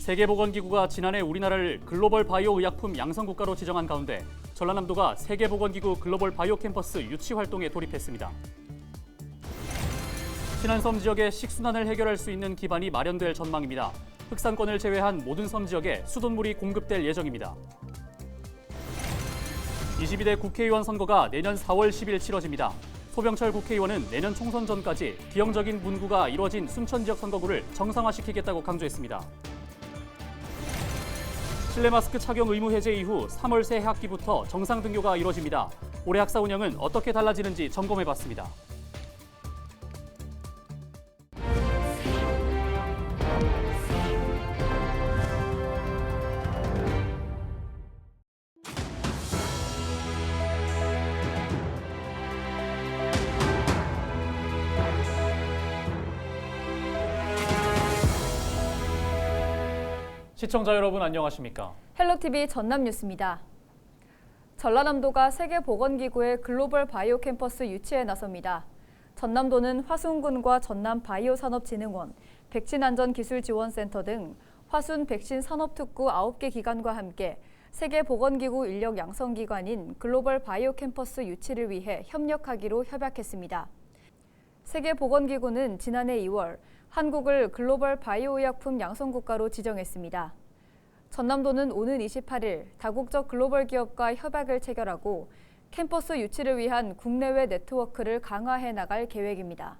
세계보건기구가 지난해 우리나라를 글로벌 바이오 의약품 양성국가로 지정한 가운데 전라남도가 세계보건기구 글로벌 바이오 캠퍼스 유치 활동에 돌입했습니다. 신안섬 지역의 식순환을 해결할 수 있는 기반이 마련될 전망입니다. 흑산권을 제외한 모든 섬 지역에 수돗물이 공급될 예정입니다. 22대 국회의원 선거가 내년 4월 10일 치러집니다. 소병철 국회의원은 내년 총선 전까지 기형적인 분구가 이뤄진 순천 지역 선거구를 정상화시키겠다고 강조했습니다. 실내 마스크 착용 의무 해제 이후 3월 새 학기부터 정상 등교가 이뤄집니다. 올해 학사 운영은 어떻게 달라지는지 점검해봤습니다. 시청자 여러분 안녕하십니까? 헬로티비 전남뉴스입니다. 전라남도가 세계보건기구의 글로벌 바이오 캠퍼스 유치에 나섭니다. 전남도는 화순군과 전남바이오산업진흥원, 백신안전기술지원센터 등 화순 백신 산업특구 9개 기관과 함께 세계보건기구 인력 양성기관인 글로벌 바이오 캠퍼스 유치를 위해 협력하기로 협약했습니다. 세계보건기구는 지난해 2월 한국을 글로벌 바이오의약품 양성국가로 지정했습니다. 전남도는 오는 28일 다국적 글로벌 기업과 협약을 체결하고 캠퍼스 유치를 위한 국내외 네트워크를 강화해 나갈 계획입니다.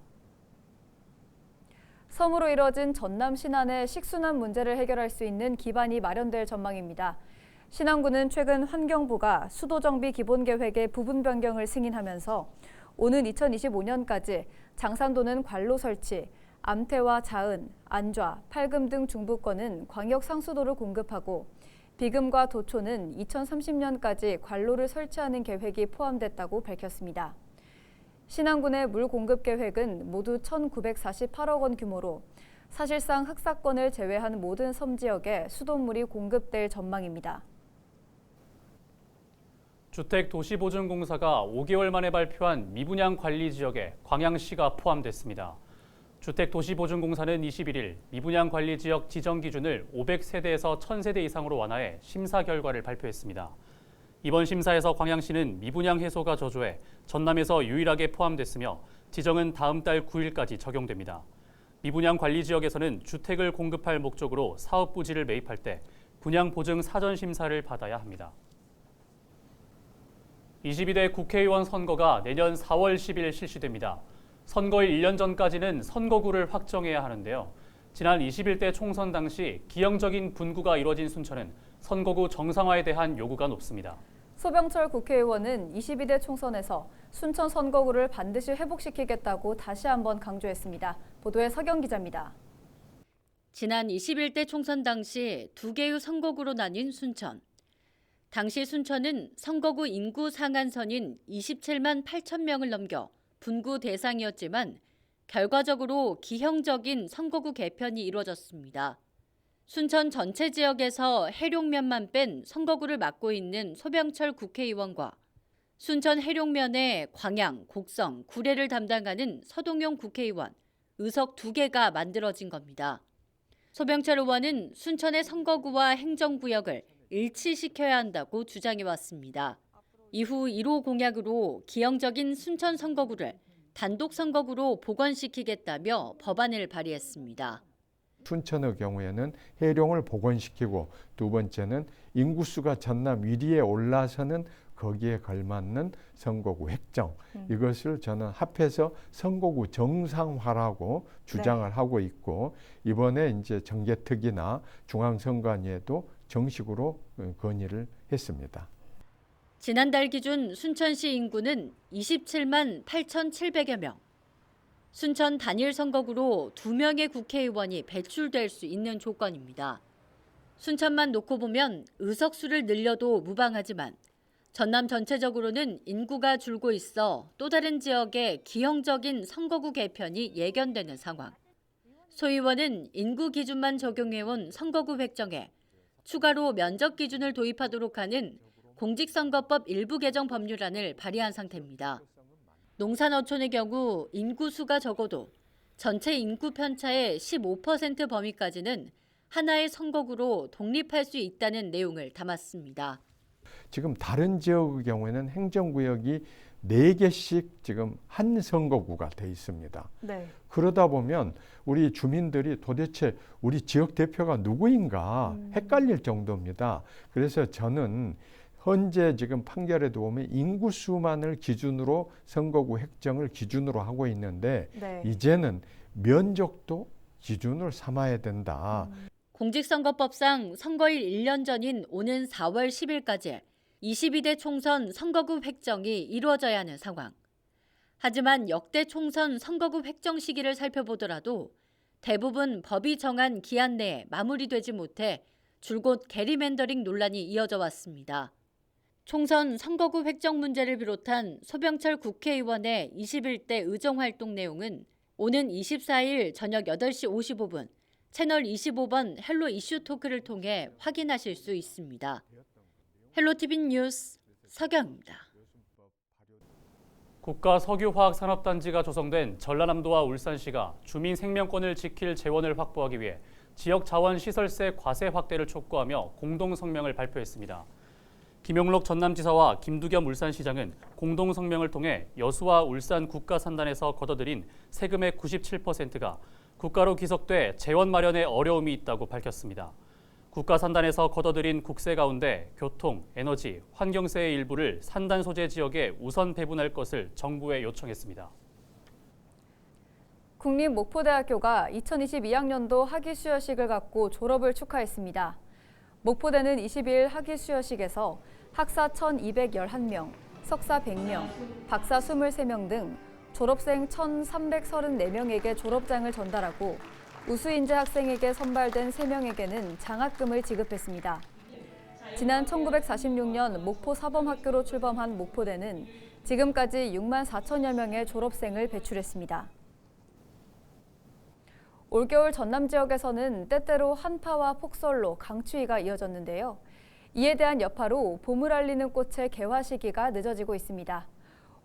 섬으로 이뤄진 전남 신안의 식순환 문제를 해결할 수 있는 기반이 마련될 전망입니다. 신안군은 최근 환경부가 수도정비 기본계획의 부분 변경을 승인하면서 오는 2025년까지 장산도는 관로 설치, 암태와 자은, 안좌, 팔금 등 중부권은 광역 상수도를 공급하고 비금과 도초는 2030년까지 관로를 설치하는 계획이 포함됐다고 밝혔습니다. 신안군의 물 공급 계획은 모두 1,948억 원 규모로 사실상 흑사권을 제외한 모든 섬 지역에 수돗물이 공급될 전망입니다. 주택도시보증공사가 5개월 만에 발표한 미분양 관리 지역에 광양시가 포함됐습니다. 주택도시보증공사는 21일 미분양 관리 지역 지정 기준을 500세대에서 1000세대 이상으로 완화해 심사 결과를 발표했습니다. 이번 심사에서 광양시는 미분양 해소가 저조해 전남에서 유일하게 포함됐으며 지정은 다음 달 9일까지 적용됩니다. 미분양 관리 지역에서는 주택을 공급할 목적으로 사업 부지를 매입할 때 분양 보증 사전 심사를 받아야 합니다. 22대 국회의원 선거가 내년 4월 10일 실시됩니다. 선거일 1년 전까지는 선거구를 확정해야 하는데요. 지난 21대 총선 당시 기형적인 분구가 이뤄진 순천은 선거구 정상화에 대한 요구가 높습니다. 소병철 국회의원은 22대 총선에서 순천 선거구를 반드시 회복시키겠다고 다시 한번 강조했습니다. 보도에 서경 기자입니다. 지난 21대 총선 당시 두 개의 선거구로 나뉜 순천. 당시 순천은 선거구 인구 상한선인 27만 8천 명을 넘겨 분구 대상이었지만 결과적으로 기형적인 선거구 개편이 이루어졌습니다. 순천 전체 지역에서 해룡면만 뺀 선거구를 맡고 있는 소병철 국회의원과 순천 해룡면에 광양, 곡성, 구례를 담당하는 서동용 국회의원, 의석 2개가 만들어진 겁니다. 소병철 의원은 순천의 선거구와 행정구역을 일치시켜야 한다고 주장해왔습니다. 이후 1호 공약으로 기형적인 순천 선거구를 단독 선거구로 복원시키겠다며 법안을 발의했습니다. 순천의 경우에는 해룡을 복원시키고 두 번째는 인구수가 전남 1위에 올라서는 거기에 걸맞는 선거구 획정 이것을 저는 합해서 선거구 정상화라고 주장을 하고 있고 이번에 이제 정개특위나 중앙선관위에도 정식으로 건의를 했습니다. 지난달 기준 순천시 인구는 27만 8,700여 명. 순천 단일 선거구로 2명의 국회의원이 배출될 수 있는 조건입니다. 순천만 놓고 보면 의석수를 늘려도 무방하지만 전남 전체적으로는 인구가 줄고 있어 또 다른 지역의 기형적인 선거구 개편이 예견되는 상황. 소 의원은 인구 기준만 적용해온 선거구 획정에 추가로 면적 기준을 도입하도록 하는 공직선거법 일부 개정 법률안을 발의한 상태입니다. 농산어촌의 경우 인구수가 적어도 전체 인구 편차의 15% 범위까지는 하나의 선거구로 독립할 수 있다는 내용을 담았습니다. 지금 다른 지역의 경우에는 행정구역이 4개씩 지금 한 선거구가 돼 있습니다. 네. 그러다 보면 우리 주민들이 도대체 우리 지역 대표가 누구인가 헷갈릴 정도입니다. 그래서 저는 현재 지금 판결에도 보면 인구수만을 기준으로 선거구 획정을 기준으로 하고 있는데 네. 이제는 면적도 기준을 삼아야 된다. 공직선거법상 선거일 1년 전인 오는 4월 10일까지 22대 총선 선거구 획정이 이루어져야 하는 상황. 하지만 역대 총선 선거구 획정 시기를 살펴보더라도 대부분 법이 정한 기한 내에 마무리되지 못해 줄곧 게리맨더링 논란이 이어져 왔습니다. 총선 선거구 획정 문제를 비롯한 소병철 국회의원의 21대 의정활동 내용은 오는 24일 저녁 8시 55분 채널 25번 헬로 이슈 토크를 통해 확인하실 수 있습니다. 헬로티비 뉴스 서경입니다. 국가석유화학산업단지가 조성된 전라남도와 울산시가 주민 생명권을 지킬 재원을 확보하기 위해 지역자원시설세 과세 확대를 촉구하며 공동성명을 발표했습니다. 김용록 전남지사와 김두겸 울산시장은 공동성명을 통해 여수와 울산 국가산단에서 걷어들인 세금의 97%가 국가로 귀속돼 재원 마련에 어려움이 있다고 밝혔습니다. 국가산단에서 걷어들인 국세 가운데 교통, 에너지, 환경세의 일부를 산단 소재 지역에 우선 배분할 것을 정부에 요청했습니다. 국립목포대학교가 2022학년도 학위수여식을 갖고 졸업을 축하했습니다. 목포대는 22일 학위수여식에서 학사 1,211명, 석사 100명, 박사 23명 등 졸업생 1,334명에게 졸업장을 전달하고 우수인재 학생에게 선발된 3명에게는 장학금을 지급했습니다. 지난 1946년 목포 사범학교로 출범한 목포대는 지금까지 6만 4천여 명의 졸업생을 배출했습니다. 올겨울 전남 지역에서는 때때로 한파와 폭설로 강추위가 이어졌는데요. 이에 대한 여파로 봄을 알리는 꽃의 개화 시기가 늦어지고 있습니다.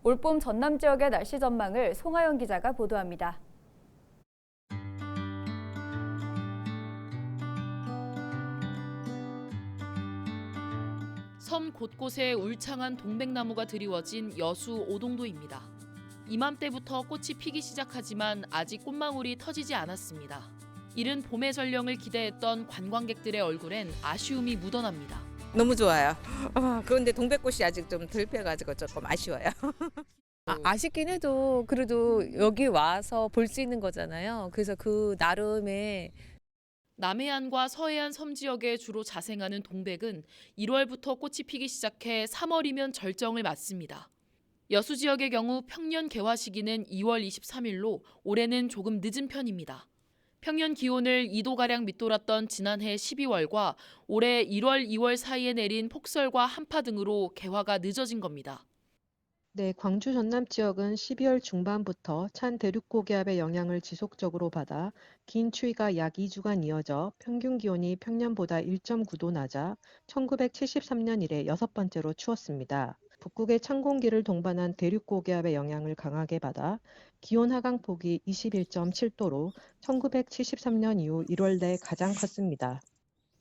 올봄 전남 지역의 날씨 전망을 송하영 기자가 보도합니다. 섬 곳곳에 울창한 동백나무가 드리워진 여수 오동도입니다. 이맘때부터 꽃이 피기 시작하지만 아직 꽃망울이 터지지 않았습니다. 이른 봄의 전령을 기대했던 관광객들의 얼굴엔 아쉬움이 묻어납니다. 너무 좋아요. 그런데 동백꽃이 아직 좀 덜 펴가지고 조금 아쉬워요. 아쉽긴 해도 그래도 여기 와서 볼 수 있는 거잖아요. 그래서 그 나름의 남해안과 서해안 섬 지역에 주로 자생하는 동백은 1월부터 꽃이 피기 시작해 3월이면 절정을 맞습니다. 여수 지역의 경우 평년 개화 시기는 2월 23일로 올해는 조금 늦은 편입니다. 평년 기온을 2도가량 밑돌았던 지난해 12월과 올해 1월, 2월 사이에 내린 폭설과 한파 등으로 개화가 늦어진 겁니다. 네, 광주 전남 지역은 12월 중반부터 찬 대륙고기압의 영향을 지속적으로 받아 긴 추위가 약 2주간 이어져 평균 기온이 평년보다 1.9도 낮아 1973년 이래 6번째로 추웠습니다. 북극의 찬 공기를 동반한 대륙고기압의 영향을 강하게 받아 기온 하강폭이 21.7도로 1973년 이후 1월 내 가장 컸습니다.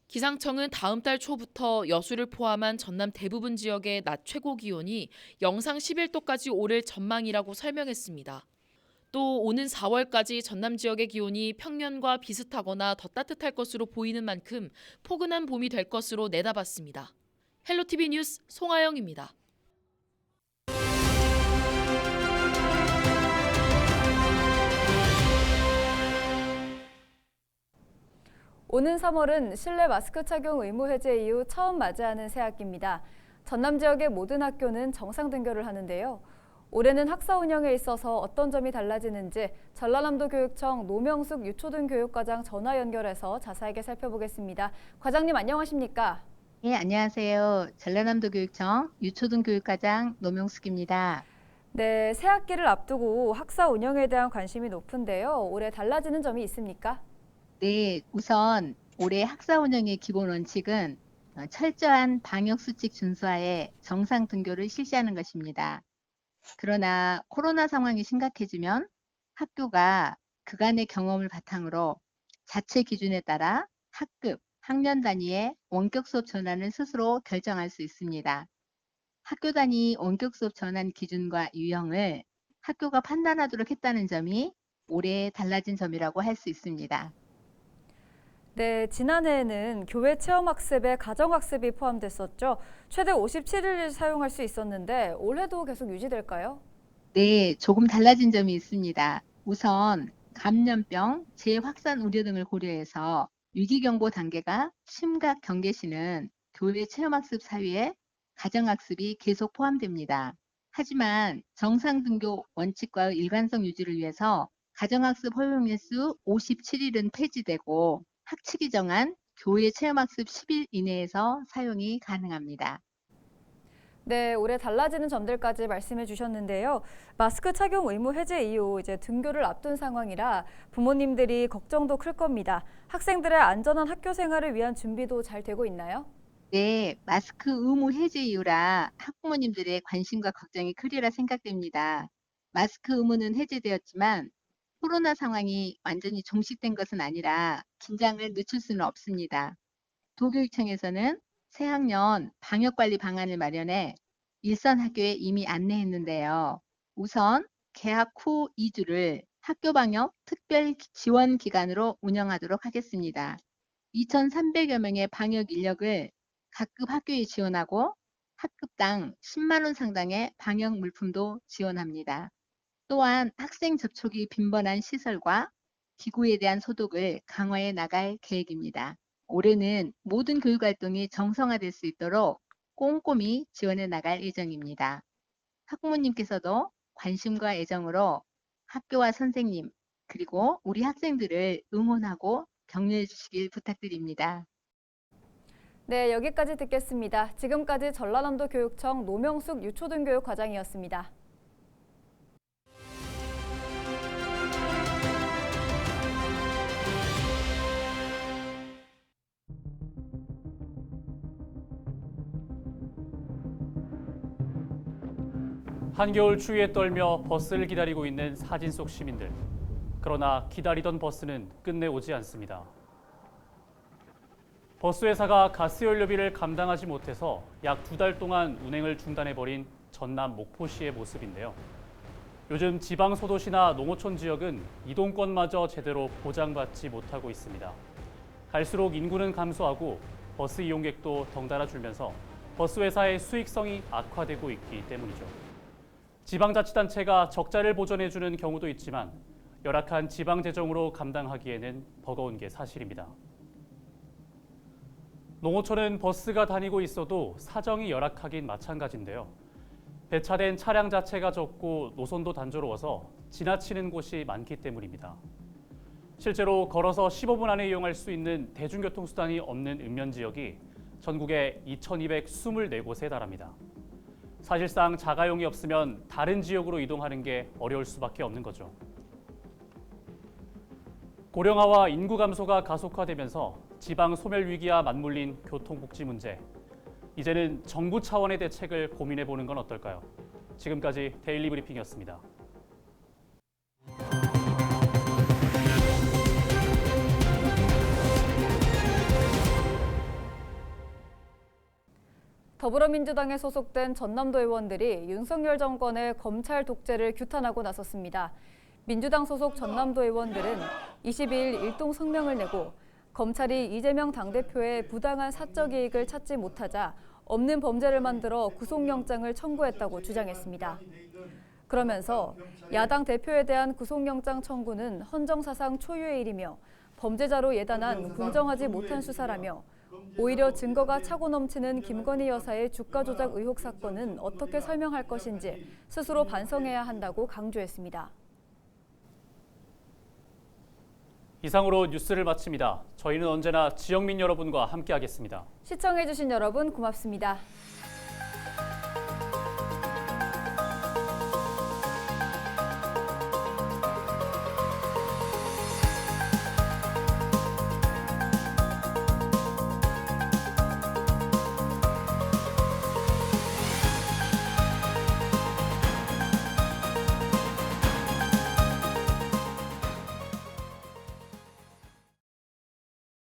기상청은 다음 달 초부터 여수를 포함한 전남 대부분 지역의 낮 최고 기온이 영상 11도까지 오를 전망이라고 설명했습니다. 또 오는 4월까지 전남 지역의 기온이 평년과 비슷하거나 더 따뜻할 것으로 보이는 만큼 포근한 봄이 될 것으로 내다봤습니다. 헬로티비 뉴스 송하영입니다. 오는 3월은 실내 마스크 착용 의무 해제 이후 처음 맞이하는 새학기입니다. 전남 지역의 모든 학교는 정상 등교를 하는데요. 올해는 학사 운영에 있어서 어떤 점이 달라지는지 전라남도 교육청 노명숙 유초등 교육과장 전화 연결해서 자세하게 살펴보겠습니다. 과장님 안녕하십니까? 네, 안녕하세요. 전라남도 교육청 유초등 교육과장 노명숙입니다. 네, 새학기를 앞두고 학사 운영에 대한 관심이 높은데요. 올해 달라지는 점이 있습니까? 네, 우선 올해 학사 운영의 기본 원칙은 철저한 방역수칙 준수하에 정상 등교를 실시하는 것입니다. 그러나 코로나 상황이 심각해지면 학교가 그간의 경험을 바탕으로 자체 기준에 따라 학급, 학년 단위의 원격 수업 전환을 스스로 결정할 수 있습니다. 학교 단위 원격 수업 전환 기준과 유형을 학교가 판단하도록 했다는 점이 올해 달라진 점이라고 할 수 있습니다. 네, 지난해에는 교회 체험학습에 가정학습이 포함됐었죠. 최대 57일을 사용할 수 있었는데 올해도 계속 유지될까요? 네, 조금 달라진 점이 있습니다. 우선 감염병 재확산 우려 등을 고려해서 위기경보 단계가 심각 경계 시는 교회 체험학습 사유에 가정학습이 계속 포함됩니다. 하지만 정상 등교 원칙과의 일관성 유지를 위해서 가정학습 허용 일수 57일은 폐지되고 학칙이 정한 교회 체험학습 10일 이내에서 사용이 가능합니다. 네, 올해 달라지는 점들까지 말씀해 주셨는데요. 마스크 착용 의무 해제 이후 이제 등교를 앞둔 상황이라 부모님들이 걱정도 클 겁니다. 학생들의 안전한 학교 생활을 위한 준비도 잘 되고 있나요? 네, 마스크 의무 해제 이후라 학부모님들의 관심과 걱정이 크리라 생각됩니다. 마스크 의무는 해제되었지만 코로나 상황이 완전히 종식된 것은 아니라 긴장을 늦출 수는 없습니다. 도교육청에서는 새학년 방역관리 방안을 마련해 일선 학교에 이미 안내했는데요. 우선 개학 후 2주를 학교 방역 특별 지원 기간으로 운영하도록 하겠습니다. 2,300여 명의 방역 인력을 각급 학교에 지원하고 학급당 10만 원 상당의 방역 물품도 지원합니다. 또한 학생 접촉이 빈번한 시설과 기구에 대한 소독을 강화해 나갈 계획입니다. 올해는 모든 교육 활동이 정상화될 수 있도록 꼼꼼히 지원해 나갈 예정입니다. 학부모님께서도 관심과 애정으로 학교와 선생님, 그리고 우리 학생들을 응원하고 격려해 주시길 부탁드립니다. 네, 여기까지 듣겠습니다. 지금까지 전라남도 교육청 노명숙 유초등교육과장이었습니다. 한겨울 추위에 떨며 버스를 기다리고 있는 사진 속 시민들. 그러나 기다리던 버스는 끝내 오지 않습니다. 버스 회사가 가스연료비를 감당하지 못해서 약 2달 동안 운행을 중단해버린 전남 목포시의 모습인데요. 요즘 지방 소도시나 농어촌 지역은 이동권마저 제대로 보장받지 못하고 있습니다. 갈수록 인구는 감소하고 버스 이용객도 덩달아 줄면서 버스 회사의 수익성이 악화되고 있기 때문이죠. 지방자치단체가 적자를 보전해주는 경우도 있지만 열악한 지방 재정으로 감당하기에는 버거운 게 사실입니다. 농어촌은 버스가 다니고 있어도 사정이 열악하긴 마찬가지인데요. 배차된 차량 자체가 적고 노선도 단조로워서 지나치는 곳이 많기 때문입니다. 실제로 걸어서 15분 안에 이용할 수 있는 대중교통수단이 없는 읍면 지역이 전국에 2,224곳에 달합니다. 사실상 자가용이 없으면 다른 지역으로 이동하는 게 어려울 수밖에 없는 거죠. 고령화와 인구 감소가 가속화되면서 지방 소멸 위기와 맞물린 교통복지 문제. 이제는 정부 차원의 대책을 고민해 보는 건 어떨까요? 지금까지 데일리 브리핑이었습니다. 더불어민주당에 소속된 전남도 의원들이 윤석열 정권의 검찰 독재를 규탄하고 나섰습니다. 민주당 소속 전남도 의원들은 22일 일동 성명을 내고 검찰이 이재명 당대표의 부당한 사적 이익을 찾지 못하자 없는 범죄를 만들어 구속영장을 청구했다고 주장했습니다. 그러면서 야당 대표에 대한 구속영장 청구는 헌정사상 초유의 일이며 범죄자로 예단한 공정하지 못한 수사라며 오히려 증거가 차고 넘치는 김건희 여사의 주가 조작 의혹 사건은 어떻게 설명할 것인지 스스로 반성해야 한다고 강조했습니다. 이상으로 뉴스를 마칩니다. 저희는 언제나 지역민 여러분과 함께하겠습니다. 시청해주신 여러분 고맙습니다.